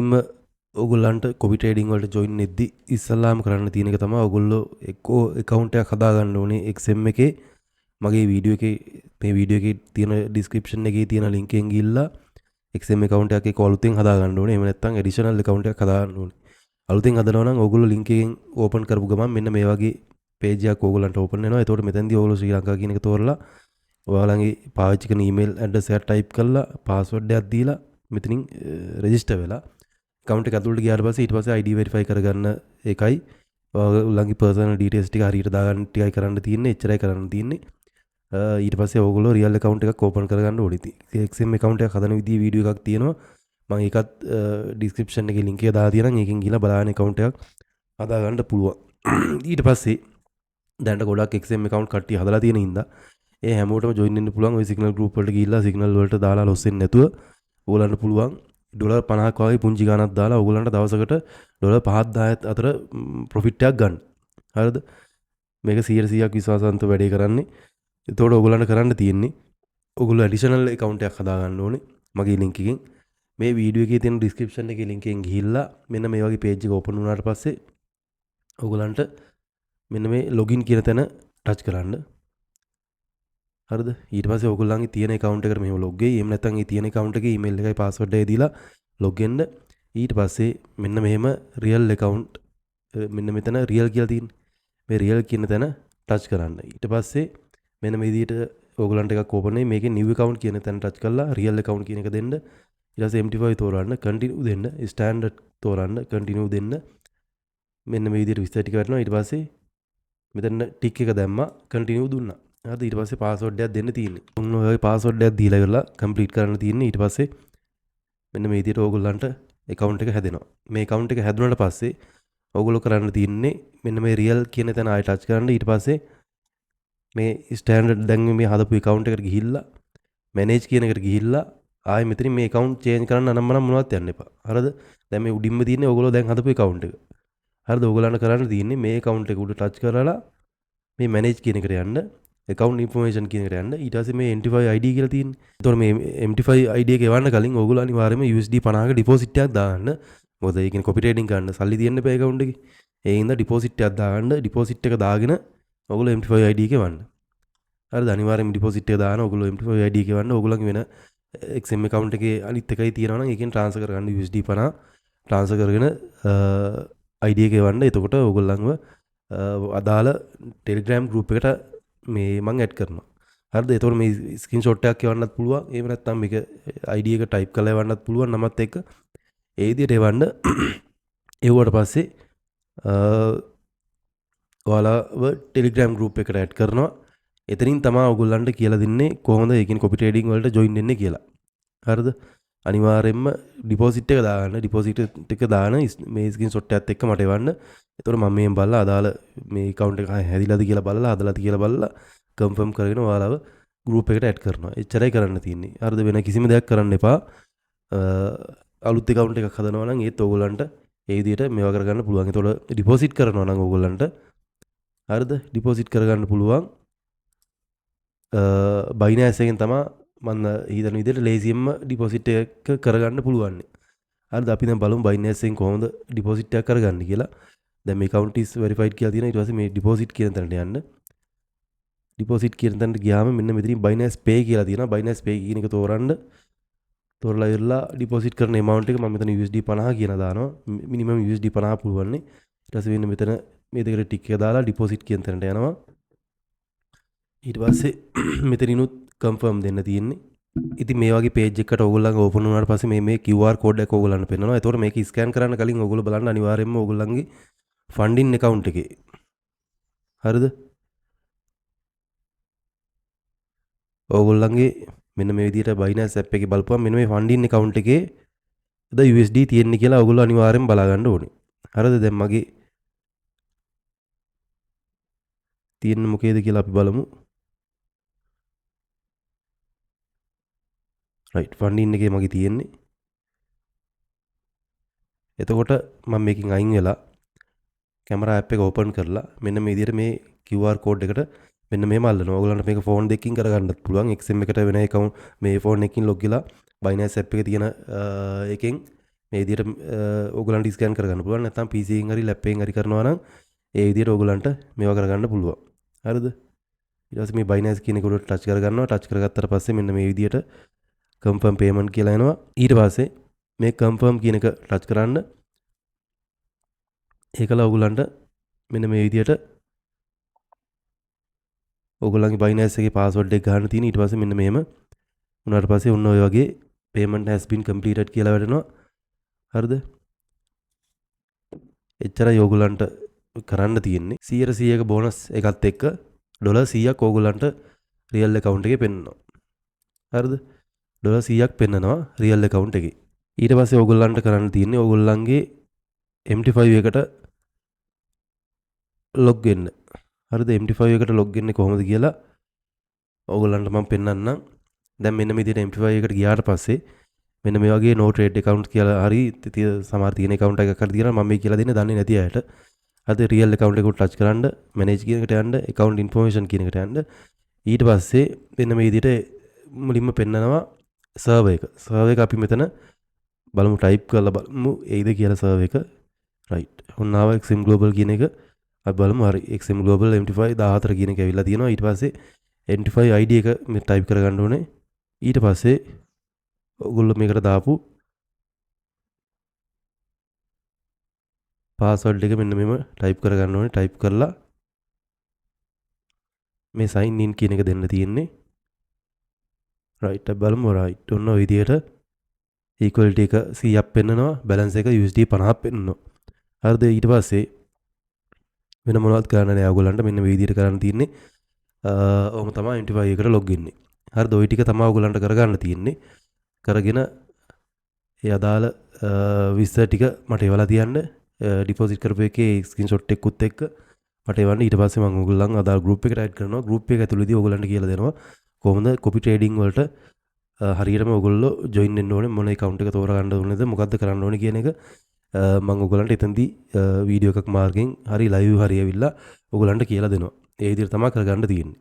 ඉම ඔගොල්ලන්ට copy trading වලට join වෙද්දි ඉස්සල්ලාම කරන්න තියෙන එක තමයි ඔගොල්ලෝ එක්කෝ account එකක් හදාගන්න ඕනේ XM එකේ. මගේ වීඩියෝ එකේ මේ වීඩියෝ එකේ තියෙන description එකේ තියෙන link එකෙන් ගිහිල්ලා XM account එකක් ඒක අලුතෙන් හදාගන්න ඕනේ. එහෙම නැත්නම් additional account එකක් හදාගන්න ඕනේ. අලුතෙන් හදනවා නම් ඔයගොල්ලෝ link එකෙන් open කරපු ගමන් මෙන්න මේ වගේ page එකක් ඔයගොල්ලන්ට open වෙනවා. එතකොට මෙතනදී ඔයගොල්ලෝ ශ්‍රී ලංකා කියන එක තෝරලා ඔයාලගේ පාවිච්චි කරන email address එක type කරලා password එකක් දීලා මෙතනින් register වෙලා account එක ඇතුළට ගියාට පස්සේ ඊට පස්සේ ID verify කරගන්න එකයි ඔයාලගේ personal details ටික හරියට දාගන්න ටිකයි කරන්න තියෙන්නේ. එච්චරයි කරන්න තියෙන්නේ. ඊට පස්සේ ඔයගොල්ලෝ real account එකක් open කරගන්න ඕනේ. XM account එකක් හදන විදිහේ වීඩියෝ එකක් තියෙනවා. මම ඒකත් description එකේ link එක දාලා තියෙනවා. ඒකෙන් ගිහලා බලන්න account එකක් හදාගන්න පුළුවන්. ඊට පස්සේ දැනට ගොඩක් XM account කට්ටිය හදලා තියෙන හින්දා ඒ හැමෝටම join වෙන්න පුළුවන්. ওই signal group වලට ගිහිල්ලා signal වලට දාලා loss වෙන්නේ නැතුව ඕගොල්ලන්ට පුළුවන් $50ක් වගේ පුංචි ගාණක් දාලා ඕගොල්ලන්ට දවසකට $5-10 අතර ප්‍රොෆිට් එකක් ගන්න. හරිද? මේක 100%ක් විශ්වාසන්තව වැඩේ කරන්නේ. එතකොට ඔයගොල්ලන්ට කරන්න තියෙන්නේ ඔයගොල්ලෝ ඇඩිෂනල් account එකක් හදා ගන්න ඕනේ. මගේ link එකෙන් මේ වීඩියෝ එකේ තියෙන description එකේ link එකෙන් ගිහිල්ලා මෙන්න මේ වගේ page එක open වුණාට පස්සේ ඔයගොල්ලන්ට මෙන්න මේ login කියන තැන touch කරන්න. හරිද? ඊට පස්සේ ඔයගොල්ලන්ගේ තියෙන account එකට මෙහෙම log වෙයි. එහෙම නැත්නම් ඒ තියෙන account එකේ email එකයි password එකයි දීලා log වෙන්න. ඊට පස්සේ මෙන්න මෙහෙම real account මෙන්න මෙතන real කියලා තියෙන්නේ. මේ real කියන තැන touch කරන්න. ඊට පස්සේ මෙන්න මේ විදිහට ඔයගොල්ලන්ට එකක් open වෙයි. මේකේ new account කියන තැන touch කරලා real account කියන එක දෙන්න. ඊට පස්සේ MT5 තෝරන්න, continue දෙන්න, standard තෝරන්න, continue දෙන්න. මෙන්න මේ විදිහට විස්තර ටික වටනවා. ඊට පස්සේ මෙතන tick එක දැම්මා, continue දුන්නා. හරිද? ඊට පස්සේ password එකක් දෙන්න තියෙන්නේ. ඔන්න ඔයගේ password එකක් දීලා ඉවරලා complete කරන්න තියෙන්නේ. ඊට පස්සේ මෙන්න මේ විදිහට ඔයගොල්ලන්ට account එක හැදෙනවා. මේ account එක හැදුනට පස්සේ ඔයගොල්ලෝ කරන්න තියෙන්නේ මෙන්න මේ real කියන තැන ආයෙ touch කරන්න. ඊට පස්සේ මේ ස්ටෑන්ඩඩ් දැන් මේ හදපු account එකට ගිහිල්ලා manage කියන එකට ගිහිල්ලා ආයෙ මෙතනින් මේ account change කරන්න අනම්මනම් මොනවත් යන්න එපා. හරිද? දැන් මේ උඩින්ම තියෙන්නේ ඔයගොල්ලෝ දැන් හදපු account එක. හරිද? ඔයගොල්ලන්ට කරන්න තියෙන්නේ මේ account එක උඩ touch කරලා මේ manage කියන එකට යන්න, account information කියන එකට යන්න. ඊට පස්සේ මේ MT5 ID කියලා තියෙන්නේ. එතකොට මේ MT5 ID එක එවන්න කලින් ඔයගොල්ලෝ අනිවාර්යයෙන්ම USD 50ක deposit එකක් දාන්න. මොකද ඒ කියන්නේ copy trading කරන්න සල්ලි තියෙන්න බෑ account එකේ. ඒ හින්දා deposit එකක් දාගන්න. deposit එක දාගෙන ඔගොල්ලෝ MT5 ID එක වන්න. හරිද? අනිවාර්යයෙන්ම deposit එක දාන ඔගොල්ලෝ MT5 ID එක වන්න. ඔයගොල්ලන්ගේ වෙන XM account එකේ අනිත් එකයි තියෙනවා නම් ඒකෙන් transfer කරගන්න USD 50 transfer කරගෙන ID එක වන්න. එතකොට ඔයගොල්ලන්ව අදාළ Telegram group එකට මේ මම add කරනවා. හරිද? එතකොට මේ screenshot එකක් එවන්නත් පුළුවන්. එහෙම නැත්නම් මේක ID එක type කරලා එවන්නත් පුළුවන් නමත් එක්ක. ඒ විදිහට එවන්න. එවුවට පස්සේ ඔයාලව ටෙලිග්‍රෑම් ගෲප් එකට ඇඩ් කරනවා. එතනින් තමයි ඔයගොල්ලන්ට කියලා දෙන්නේ කොහොමද ඒකින් කොපි ට්‍රේඩින් වලට ජොයින් වෙන්නේ කියලා. හරිද? අනිවාර්යයෙන්ම ඩිපොසිට් එක දාගන්න. ඩිපොසිට් එක දාන මේ ස්ක්‍රීන්ෂොට් එකත් එක්ක මට එවන්න. එතකොට මම මේෙන් බලලා අදාළ මේ account එක හැදිලාද කියලා බලලා හදලාද කියලා බලලා කන්ෆර්ම් කරගෙන ඔයාලව ගෲප් එකට ඇඩ් කරනවා. එච්චරයි කරන්න තියෙන්නේ. හරිද? වෙන කිසිම දෙයක් කරන්න එපා. අලුත් account එකක් හදනවා නම් ඒත් ඔයගොල්ලන්ට ඒ විදිහට මේවා කරගන්න පුළුවන්. එතකොට ඩිපොසිට් කරනවා නම් ඔයගොල්ලන්ට හරිද? ඩිපොසිට් කරගන්න පුළුවන්. Binance එකෙන් තමයි මම හිතන විදිහට ලේසියෙන්ම ඩිපොසිට් එක කරගන්න පුළුවන්. හරිද? අපි දැන් බලමු Binance එකෙන් කොහොමද ඩිපොසිට් එකක් කරගන්නේ කියලා. දැන් මේ account is verified කියලා තියෙනවා. ඊට පස්සේ මේ ඩිපොසිට් කියන තැනට යන්න. ඩිපොසිට් කියන තැනට ගියාම මෙන්න මෙතනින් Binance Pay කියලා තියෙනවා. Binance Pay කියන එක තෝරන්න. තෝරලා ඉවරලා ඩිපොසිට් කරන amount එක මම මෙතන USD 50 කියන දානවා. මිනිමම් USD 50 පුළුවන් නේ. ඊට පස්සේ වෙන මෙතන මේ දෙකට ටික් එක දාලා ඩිපොසිට් කියන තැනට යනවා. ඊට පස්සේ මෙතනිනුත් කන්ෆර්ම් දෙන්න තියෙන්නේ. ඉතින් මේ වගේ page එකකට ඕගොල්ලන්ගේ open වුණාට පස්සේ මේ QR code එක ඕගොල්ලන්ට පෙන්නනවා. ඒතකොට මේක scan කරන්න කලින් ඕගොල්ලෝ බලන්න අනිවාර්යයෙන්ම ඕගොල්ලන්ගේ funding account එකේ. හරිද? ඕගොල්ලන්ගේ මෙන්න මේ විදිහට Binance app එකේ බලපුවම මෙන්න මේ funding account එකේ ද USD තියෙන්නේ කියලා ඔයගොල්ලෝ අනිවාර්යෙන් බලා ගන්න ඕනේ. හරිද? දැන් මගේ තියෙන්නේ මොකේද කියලා අපි බලමු. right funding එකේ මගේ තියෙන්නේ. එතකොට මම මේකෙන් අයින් වෙලා කැමරා app එක open කරලා මෙන්න මේ විදිහට මේ QR code එකට මෙන්න මේම අල්ලනවා. ඔයගොල්ලන්ට මේක ෆෝන් දෙකකින් කරගන්නත් පුළුවන්. XM එකට වෙන account මේ ෆෝන් එකකින් log වෙලා Binance app එකේ තියෙන එකෙන් මේ විදිහට ඕගලන්ට ස්කෑන් කරගන්න පුළුවන්. නැත්නම් PC එකෙන් හරි ලැප් එකෙන් හරි කරනවා නම් ඒ විදිහට ඕගලන්ට මේවා කරගන්න පුළුවන්. හරිද? ඊට පස්සේ මේ Binance කියන එකට ටච් කරගන්නවා. ටච් කරගත්තට පස්සේ මෙන්න මේ විදිහට confirm payment කියලා එනවා. ඊට පස්සේ මේ confirm කියන එක ටච් කරන්න. ඒකලා ඕගලන්ට මෙන්න මේ විදිහට ඕගලන්ගේ Binance එකේ password එක ගන්න තියෙන. ඊට පස්සේ මෙන්න මෙහෙම උනාට පස්සේ ඔන්න ඔය වගේ payment has been completed කියලා වැටෙනවා. හරිද? එච්චරයි ඕගලන්ට කරන්න තියෙන්නේ. 100%ක බෝනස් එකත් එක්ක $100ක් ඕගලන්ට රියල් account එකේ පෙන්නනවා. හරිද? $100ක් පෙන්නනවා රියල් account එකේ. ඊට පස්සේ ඕගලන්ට කරන්න තියෙන්නේ ඕගොල්ලන්ගේ MT5 එකට log වෙන්න. හරිද? MT5 එකට log වෙන්නේ කොහොමද කියලා ඕගොල්ලන්ට මම පෙන්නන්නම්. දැන් මෙන්න මේ විදිහට MT5 එකට ගියාට පස්සේ මෙන්න මේ වගේ no trade account කියලා හරි සමහර තියෙන account එකක් හරි තියෙනවා. මම මේ කියලා දෙන්නේ දන්නේ නැති අයට. අද රියල් account එකට ටච් කරන්න manage කියන එකට යන්න account information කියන එකට යන්න. ඊට පස්සේ මෙන්න මේ විදිහට මුලින්ම පෙන්නනවා server එක. server එක අපි මෙතන බලමු type කරලා බලමු එයිද කියලා server එක. right. ඔන්න ආව XM Global කියන එක අපි බලමු. හරි. XM Global MT5 14 කියන එක ඇවිල්ලා තියෙනවා. ඊට පස්සේ MT5 ID එක මේ type කරගන්න ඕනේ. ඊට පස්සේ ඔයගොල්ලෝ මේකට දාපු පාස්වර්ඩ් එක මෙන්න මෙහෙම ටයිප් කරගන්න ඕනේ. ටයිප් කරලා මේ sign in කියන එක දෙන්න තියෙන්නේ. right අපි බලමු. right ඔන්න ඔය විදිහට equality එක 100ක් පෙන්නනවා. balance එක USD 50ක් පෙන්නනවා. හරිද? ඊට පස්සේ වෙන මොනවද කරන්න නෑ ඔයගොල්ලන්ට. මෙන්න මේ විදිහට කරන්න තියෙන්නේ. ඔහොම තමයි MT5 එකට log වෙන්නේ. හරිද? ওই ටික තමයි ඔයගොල්ලන්ට කරගන්න තියෙන්නේ. කරගෙන ඒ අදාළ විස්තර ටික මට එවලා තියන්න. ඩිපොසිට් කරපු එකේ ස්ක්‍රීන්ෂොට් එකකුත් එක්ක මට එවන්න. ඊට පස්සේ මම ඔයගොල්ලන් අදාළ group එකට add කරනවා. group එක ඇතුළේදී ඔයගොල්ලන්ට කියලා දෙනවා කොහොමද copy trading වලට හරියටම ඔයගොල්ලෝ join වෙන්න ඕනේ, මොන account එක තෝරගන්න ඕනේද, මොකද්ද කරන්න ඕනේ කියන එක මම ඔයගොල්ලන්ට එතනදී වීඩියෝ එකක් මාර්ගෙන් හරි live හරි ඇවිල්ලා ඔයගොල්ලන්ට කියලා දෙනවා. ඒ විදිහට තමයි කරගන්න තියෙන්නේ.